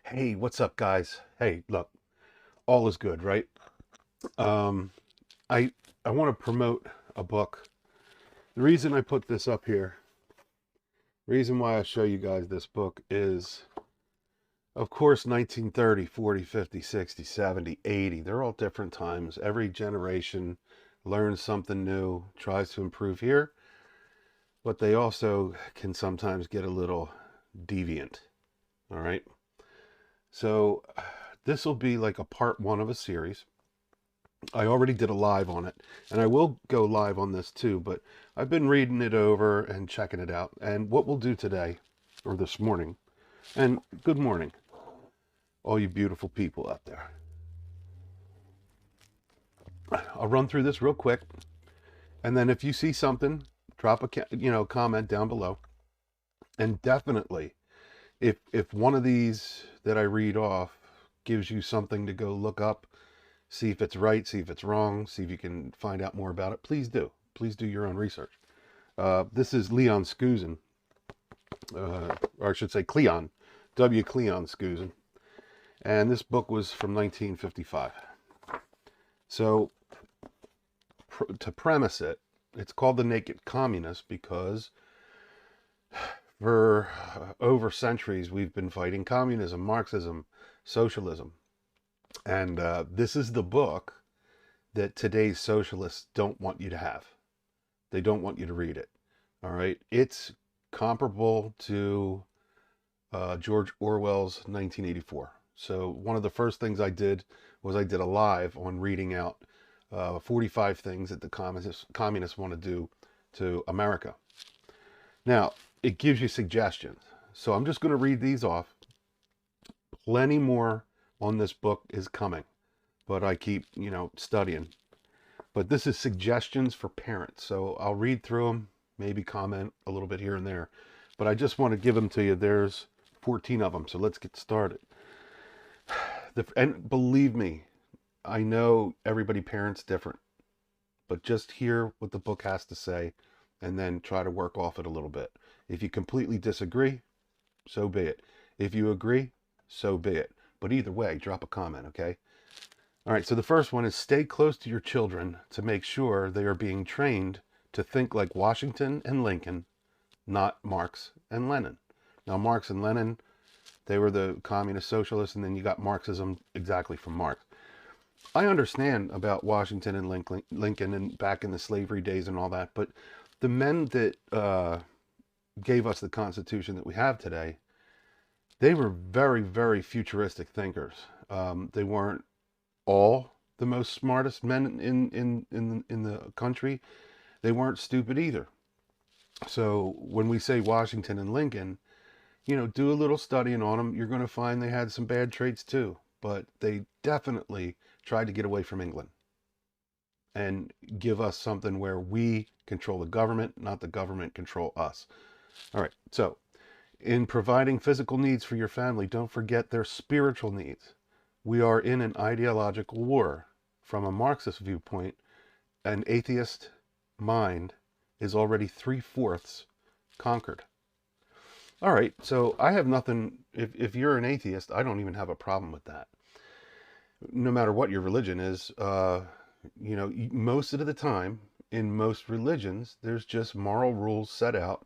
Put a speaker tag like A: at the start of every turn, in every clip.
A: Hey, what's up, guys? Hey, look, all is good, right? Um, I I want to promote a book. The reason I put this up here, reason why I show you guys this book is, of course, 1930, 40, 50, 60, 70, 80. They're all different times. Every generation learns something new, tries to improve here, but they also can sometimes get a little deviant, all right? So this will be like a part one of a series. I already did a live on it, and I will go live on this too, but I've been reading it over and checking it out. And what we'll do today, or this morning, and good morning, all you beautiful people out there. I'll run through this real quick, and then if you see something, drop a comment down below. And definitely, if one of these that I read off gives you something to go look up, see if it's right, see if it's wrong, see if you can find out more about it, please do. Please do your own research. This is Leon Skousen, or I should say Cleon, Cleon Skousen. And this book was from 1955. So, to premise it, it's called The Naked Communist because for over centuries we've been fighting communism, Marxism, socialism. And this is the book that today's socialists don't want you to have. They don't want you to read it. All right. It's comparable to George Orwell's 1984. So one of the first things I did was I did a live on reading out 45 things that the communists want to do to America. Now, it gives you suggestions. So I'm just going to read these off. Plenty more on this book is coming, but I keep, studying. But this is suggestions for parents. So I'll read through them, maybe comment a little bit here and there. But I just want to give them to you. There's 14 of them. So let's get started. And believe me, I know everybody parents different, but just hear what the book has to say and then try to work off it a little bit. If you completely disagree, so be it. If you agree, so be it. But either way, drop a comment, okay? All right, so the first one is stay close to your children to make sure they are being trained to think like Washington and Lincoln, not Marx and Lenin. Now, Marx and Lenin, they were the communist socialists, and then you got Marxism exactly from Marx. I understand about Washington and Lincoln and back in the slavery days and all that, but the men that gave us the Constitution that we have today, they were very, very futuristic thinkers. They weren't all the most smartest men in the country. They weren't stupid either. So when we say Washington and Lincoln, do a little studying on them. You're going to find they had some bad traits too, but they definitely tried to get away from England and give us something where we control the government, not the government control us. All right. So in providing physical needs for your family, don't forget their spiritual needs. We are in an ideological war. From a Marxist viewpoint, an atheist mind is already 3/4 conquered. All right, so I have nothing, if you're an atheist, I don't even have a problem with that. No matter what your religion is, most of the time, in most religions, there's just moral rules set out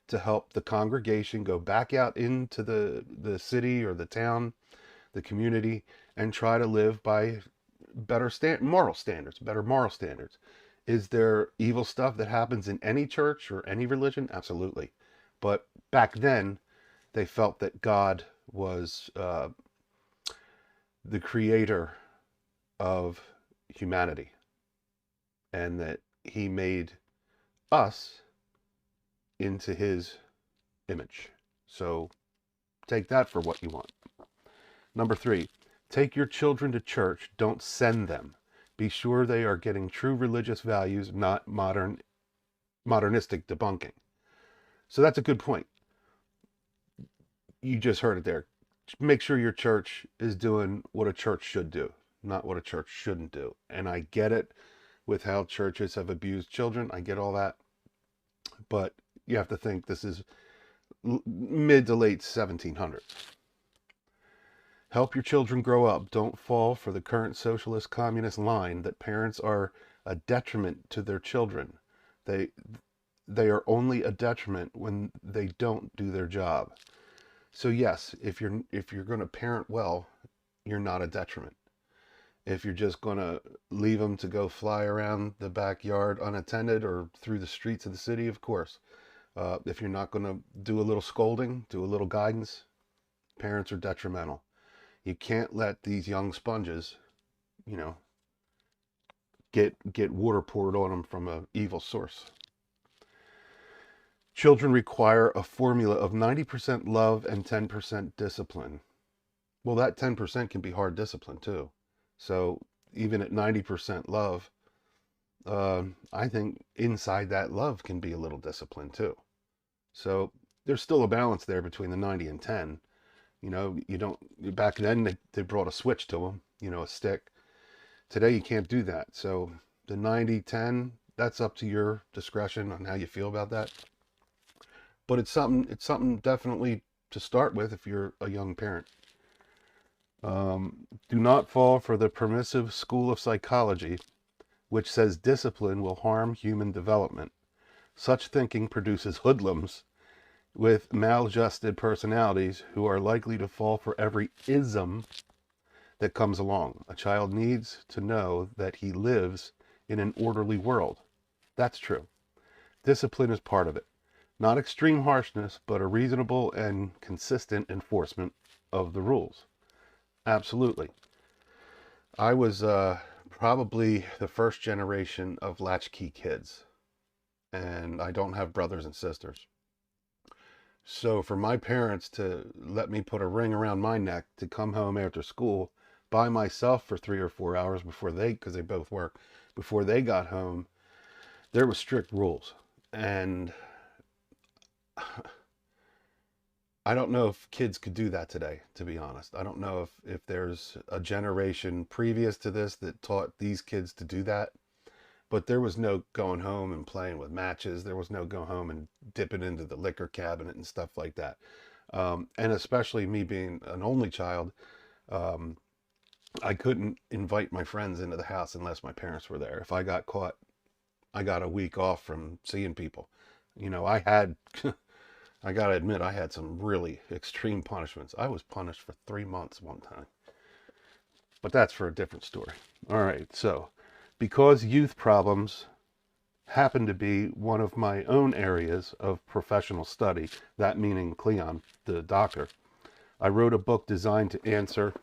A: to help the congregation go back out into the city or the town, the community, and try to live by better moral standards, better moral standards. Is there evil stuff that happens in any church or any religion? Absolutely. But back then, they felt that God was the creator of humanity and that he made us into his image. So take that for what you want. Number 3, take your children to church. Don't send them. Be sure they are getting true religious values, not modernistic debunking. So that's a good point. You just heard it there. Make sure your church is doing what a church should do, not what a church shouldn't do. And I get it with how churches have abused children. I get all that. But you have to think this is mid to late 1700s. Help your children grow up. Don't fall for the current socialist communist line that parents are a detriment to their children. They they are only a detriment when they don't do their job. So yes, if you're going to parent well, you're not a detriment. If you're just going to leave them to go fly around the backyard unattended or through the streets of the city, of course. If you're not going to do a little scolding, do a little guidance, parents are detrimental. You can't let these young sponges, you know, get water poured on them from an evil source. Children require a formula of 90% love and 10% discipline. Well, that 10% can be hard discipline too. So even at 90% love, I think inside that love can be a little discipline too. So there's still a balance there between the 90 and 10. You know, you don't, back then they brought a switch to them, you know, a stick. Today you can't do that. So the 90-10, that's up to your discretion on how you feel about that. But it's something definitely to start with if you're a young parent. Do not fall for the permissive school of psychology, which says discipline will harm human development. Such thinking produces hoodlums with maladjusted personalities who are likely to fall for every ism that comes along. A child needs to know that he lives in an orderly world. That's true. Discipline is part of it. Not extreme harshness, but a reasonable and consistent enforcement of the rules. Absolutely. I was probably the first generation of latchkey kids, and I don't have brothers and sisters. So for my parents to let me put a ring around my neck to come home after school by myself for 3 or 4 hours before because they both work, before they got home, there was strict rules. And I don't know if kids could do that today, to be honest. I don't know if there's a generation previous to this that taught these kids to do that. But there was no going home and playing with matches. There was no go home and dipping into the liquor cabinet and stuff like that. And especially me being an only child, um, I couldn't invite my friends into the house unless my parents were there. If I got caught, I got a week off from seeing people. You know, I had, I got to admit, I had some really extreme punishments. I was punished for 3 months one time. But that's for a different story. All right, so because youth problems happen to be one of my own areas of professional study, that meaning Cleon, the doctor, I wrote a book designed to answer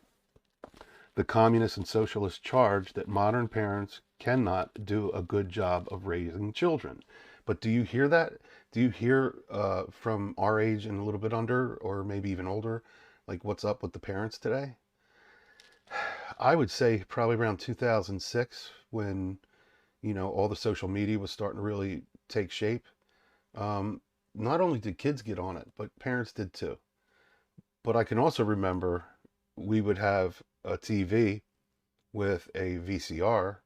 A: the communist and socialist charge that modern parents cannot do a good job of raising children. But do you hear that? Do you hear from our age and a little bit under, or maybe even older, like what's up with the parents today? I would say probably around 2006 when, you know, all the social media was starting to really take shape. Um, Not only did kids get on it, but parents did too. But I can also remember we would have a TV with a VCR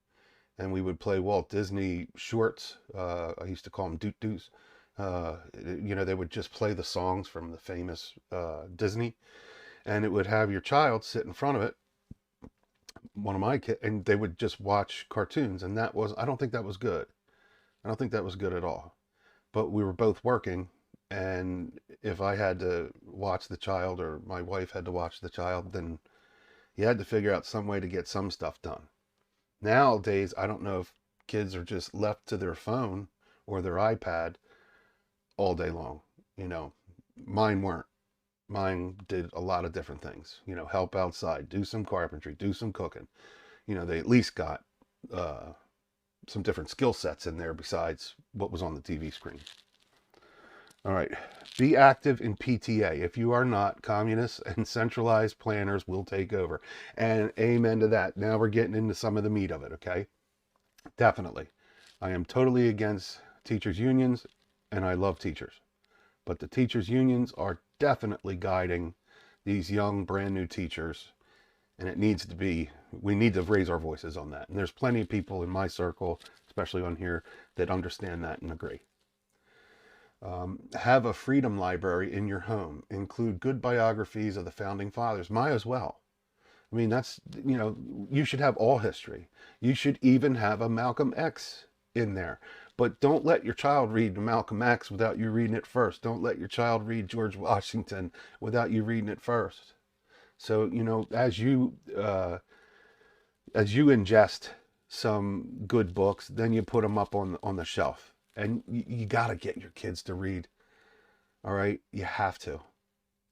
A: and we would play Walt Disney shorts. I used to call them doot doots. You know, they would just play the songs from the famous Disney, and it would have your child sit in front of it, one of my kids, and they would just watch cartoons. And that was, I don't think that was good. I don't think that was good at all. But we were both working, and if I had to watch the child or my wife had to watch the child, then you had to figure out some way to get some stuff done. Nowadays, I don't know if kids are just left to their phone or their iPad all day long. You know, mine weren't. Mine did a lot of different things. You know, help outside, do some carpentry, do some cooking. You know, they at least got uh, some different skill sets in there besides what was on the TV screen. All right. Be active in PTA. If you are not, communists and centralized planners will take over. And amen to that. Now we're getting into some of the meat of it, okay? Definitely. I am totally against teachers' unions, and I love teachers. But the teachers' unions are definitely guiding these young, brand new teachers. And it needs to be, we need to raise our voices on that. And there's plenty of people in my circle, especially on here, that understand that and agree. Have a freedom library in your home. Include good biographies of the founding fathers. Might as well. I mean, that's, you should have all history. You should even have a Malcolm X in there. But don't let your child read Malcolm X without you reading it first. Don't let your child read George Washington without you reading it first. So, as you ingest some good books, then you put them up on the shelf. And you got to get your kids to read. All right? You have to.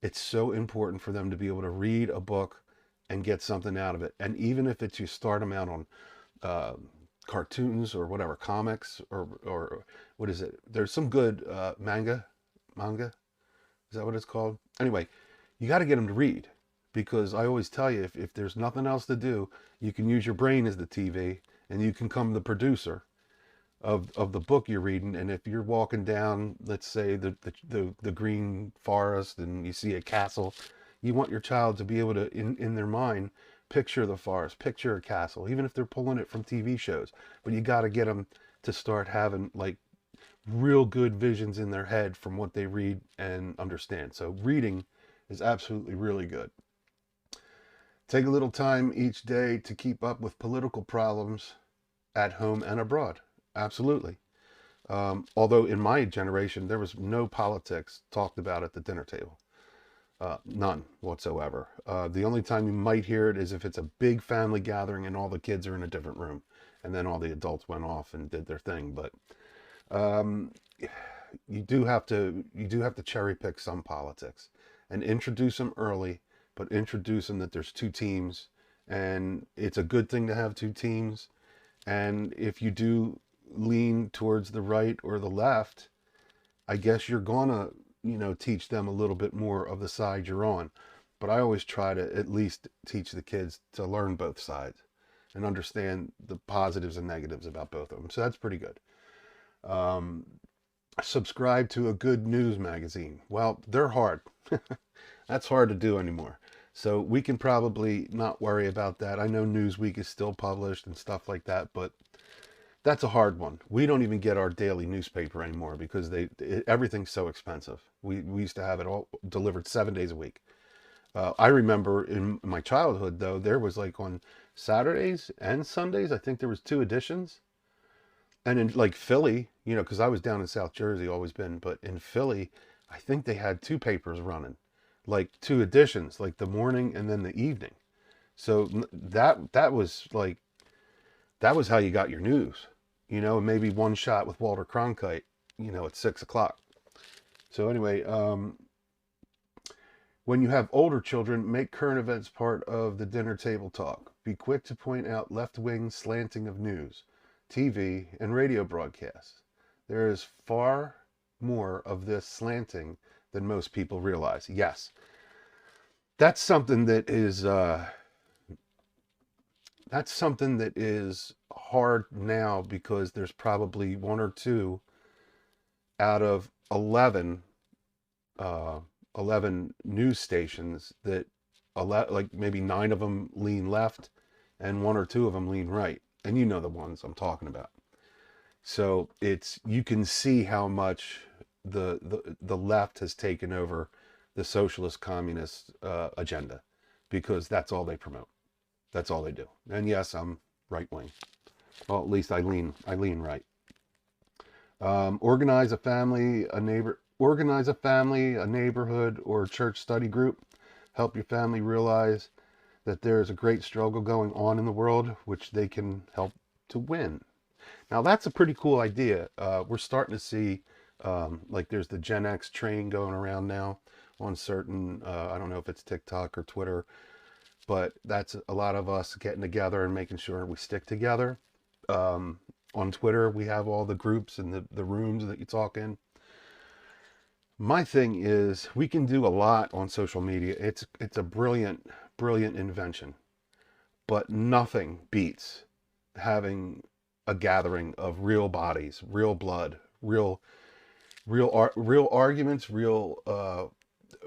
A: It's so important for them to be able to read a book and get something out of it. And even if it's you start them out on uh, cartoons or whatever, comics or what is it? There's some good manga. Is that what it's called? Anyway, you got to get them to read, because I always tell you, if there's nothing else to do, you can use your brain as the TV, and you can become the producer of the book you're reading. And if you're walking down, let's say the green forest, and you see a castle, you want your child to be able to, in their mind, picture the forest, picture a castle, even if they're pulling it from TV shows. But you got to get them to start having like real good visions in their head from what they read and understand. So reading is absolutely really good. Take a little time each day to keep up with political problems at home and abroad. Absolutely. Although in my generation, there was no politics talked about at the dinner table. None whatsoever. The only time you might hear it is if it's a big family gathering and all the kids are in a different room, and then all the adults went off and did their thing. But um, you do have to cherry pick some politics and introduce them early, but introduce them that there's two teams, and it's a good thing to have two teams. And if you do lean towards the right or the left, I guess you're gonna, teach them a little bit more of the side you're on. But I always try to at least teach the kids to learn both sides and understand the positives and negatives about both of them. So that's pretty good. Um, Subscribe to a good news magazine. Well, they're hard. That's hard to do anymore. So we can probably not worry about that. I know Newsweek is still published and stuff like that, but that's a hard one. We don't even get our daily newspaper anymore because everything's so expensive. We used to have it all delivered 7 days a week. I remember in my childhood, though, there was like on Saturdays and Sundays, I think there was two editions. And in like Philly, because I was down in South Jersey, always been, but in Philly, I think they had two papers running, like two editions, like the morning and then the evening. So that was how you got your news, maybe one shot with Walter Cronkite, at 6 o'clock. So anyway, when you have older children, make current events part of the dinner table talk. Be quick to point out left-wing slanting of news, TV, and radio broadcasts. There is far more of this slanting than most people realize. Yes, that's something that is hard now, because there's probably one or two out of 11 uh, 11 news stations that like maybe 9 of them lean left and 1 or 2 of them lean right. And you know the ones I'm talking about. So you can see how much the left has taken over the socialist communist agenda, because that's all they promote. That's all they do. And yes, I'm right wing. Well, at least I lean right. Organize a family, a neighborhood, or a church study group. Help your family realize that there is a great struggle going on in the world, which they can help to win. Now, that's a pretty cool idea. We're starting to see, like there's the Gen X train going around now on certain, I don't know if it's TikTok or Twitter, but that's a lot of us getting together and making sure we stick together. On Twitter, we have all the groups and the rooms that you talk in. My thing is, we can do a lot on social media. It's a brilliant invention, but nothing beats having a gathering of real bodies, real blood, real arguments, real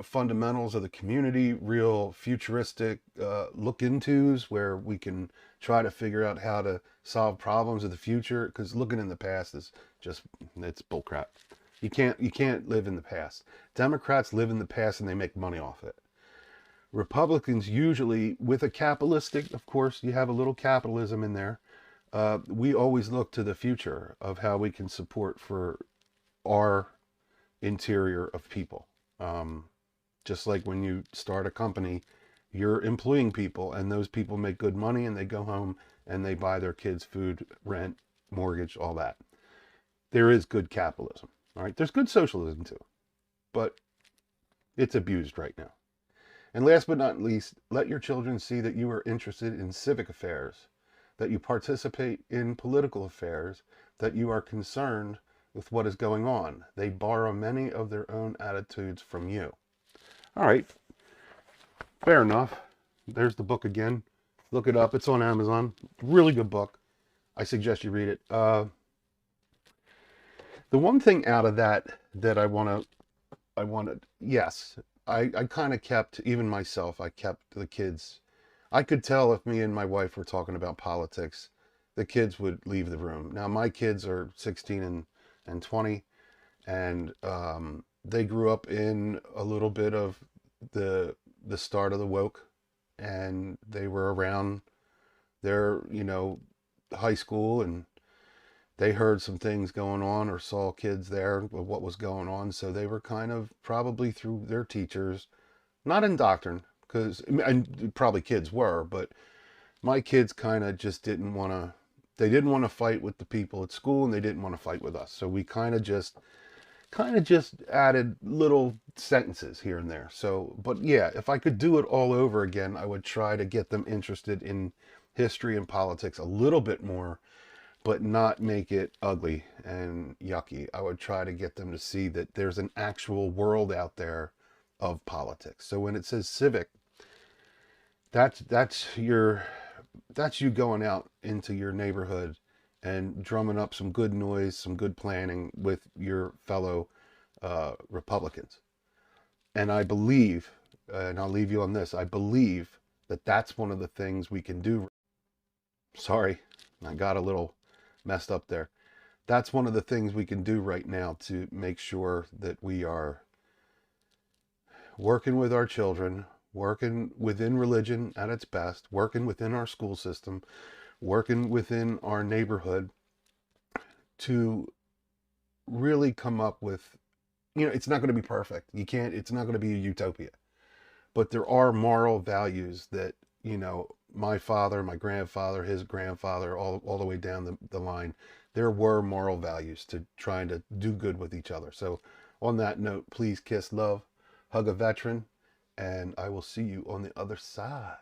A: fundamentals of the community, real futuristic look-intos where we can try to figure out how to solve problems of the future. Because looking in the past is it's bullcrap. You can't live in the past. Democrats live in the past and they make money off it. Republicans usually, with a capitalistic, of course, you have a little capitalism in there. We always look to the future of how we can support for our interior of people. Just like when you start a company, you're employing people, and those people make good money, and they go home and they buy their kids food, rent, mortgage, all that. There is good capitalism. All right. There's good socialism too, but it's abused right now. And last but not least, let your children see that you are interested in civic affairs, that you participate in political affairs, that you are concerned with what is going on. They borrow many of their own attitudes from you. All right, fair enough. There's the book again. Look it up. It's on Amazon. Really good book. I suggest you read it. The one thing out of that I wanted, yes, I kind of kept, even myself, I kept the kids. I could tell if me and my wife were talking about politics, the kids would leave the room. Now, my kids are 16 and 20, and they grew up in a little bit of the start of the woke, and they were around their, high school, and they heard some things going on or saw kids there with what was going on. So they were kind of probably through their teachers, not indoctrined, because and probably kids were, but my kids kind of just they didn't want to fight with the people at school, and they didn't want to fight with us. So we kind of just added little sentences here and there. So, but yeah, if I could do it all over again, I would try to get them interested in history and politics a little bit more, but not make it ugly and yucky. I would try to get them to see that there's an actual world out there of politics. So when it says civic, that's you going out into your neighborhood and drumming up some good noise, some good planning with your fellow Republicans. And I believe, and I'll leave you on this, I believe that that's one of the things we can do. Sorry, I got a little messed up there. That's one of the things we can do right now to make sure that we are working with our children, working within religion at its best, working within our school system, working within our neighborhood to really come up with, it's not going to be perfect. It's not going to be a utopia, but there are moral values that, my father, my grandfather, his grandfather, all the way down the line, there were moral values to trying to do good with each other. So on that note, please kiss, love, hug a veteran, and I will see you on the other side.